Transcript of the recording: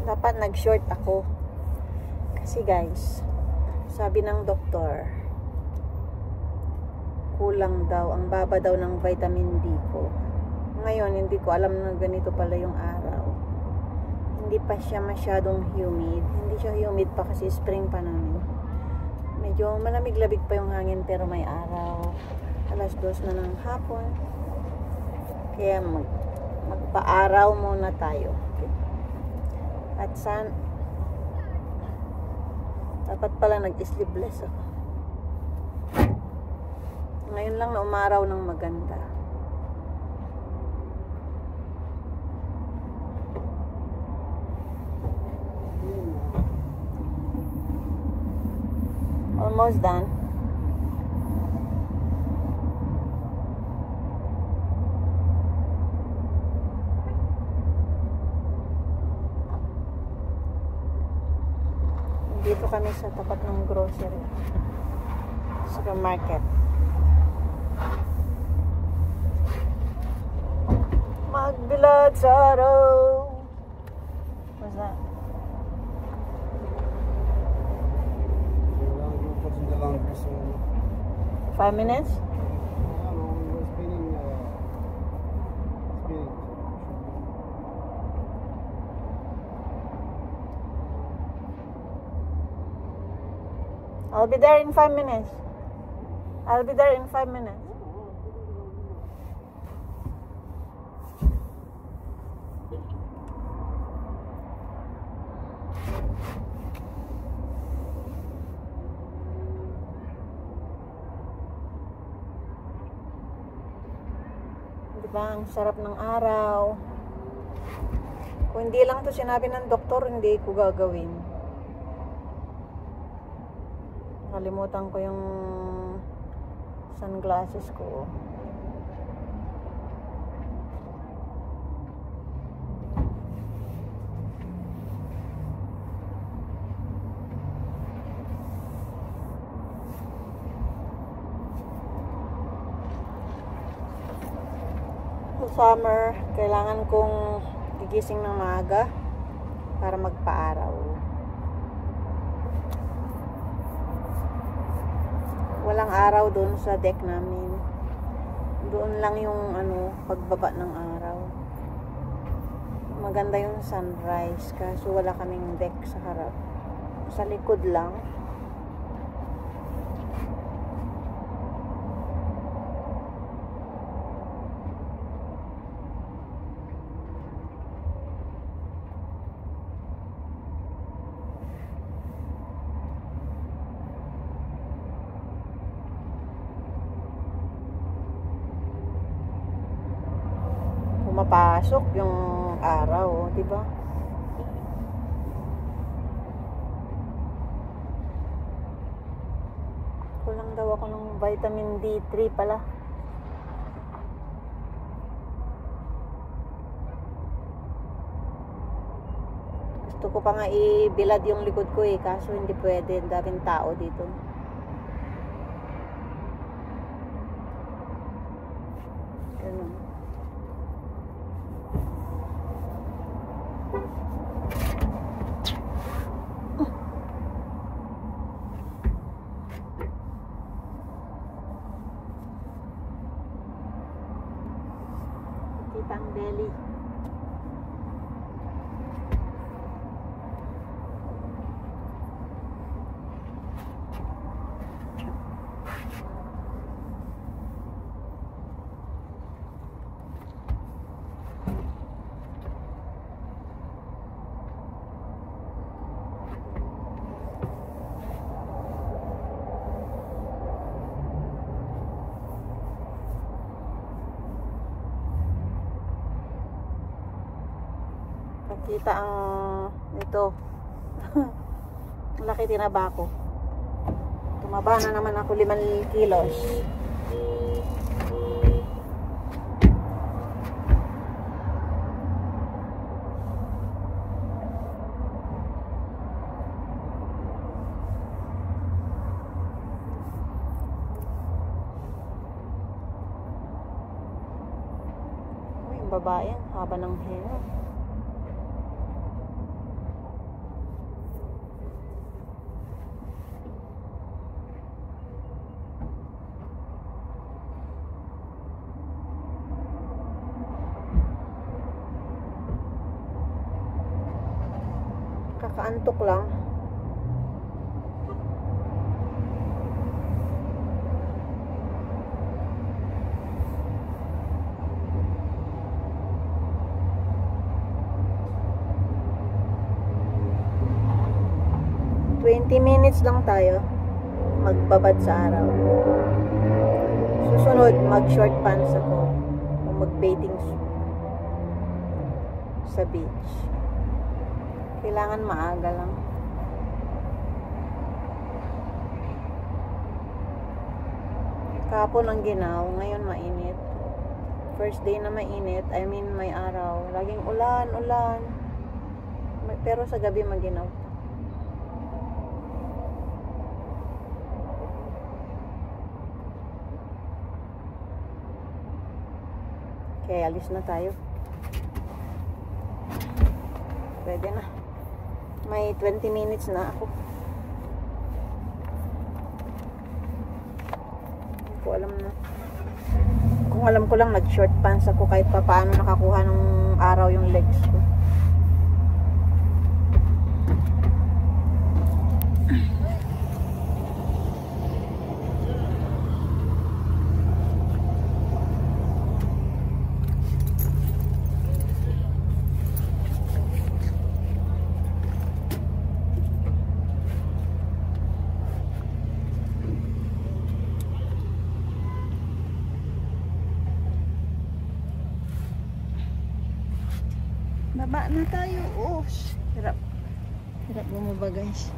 Dapat nag-short ako. Kasi guys, sabi ng doktor, kulang daw, ang baba daw ng vitamin D ko. Ngayon, hindi ko alam na ganito pala yung araw. Hindi pa siya masyadong humid. Hindi siya humid pa kasi spring pa namin. Medyo malamig-labig pa yung hangin pero may araw. Alas 2 na ng hapon. Kaya magpa-araw muna tayo. Okay. At dapat pala nag-sleeveless ako. Ngayon lang na umaraw ng maganda. Almost done. Dito kami sa tapat ng grocery. Supermarket. Magbilad sa araw. What's that? 5 minutes? I'll be there in 5 minutes. I'll be there in 5 minutes. Diba, ang sarap ng araw. Kung hindi lang to sinabi ng doktor, hindi ko gagawin. Nakalimutan ko yung sunglasses ko. Summer, kailangan kong gigising ng maaga para magpa-araw. Walang araw doon sa deck namin. Doon lang yung pagbaba ng araw. Maganda yung sunrise kaso wala kaming deck sa harap. Sa likod lang. Mapasok yung araw, di ba? Kulang daw ako ng vitamin D3 pala. Gusto ko pa nga ibilad yung likod ko kaso hindi pwede, daming tao dito. Ganun. Kita ang belly. Kita ang ito. Laki tinaba ko. Tumaba na naman ako 5 kilos. Uy, yung babae, haba ng hair. Kakaantok lang. Minutes lang tayo magbabad sa araw. Susunod, mag short pants ako o mag bathing sa beach. Kailangan maaga lang. Kahapon ang ginaw, ngayon mainit. First day na mainit, I mean may araw. Laging ulan. Pero sa gabi maginaw. Kaya alis na tayo. Pwede na. May 20 minutes na ako. Hindi ko alam na. Kung alam ko lang nag-short pants ako kahit pa paano nakakuha ng araw yung legs ko. Baba na tayo. Oh, hirap bumaba guys.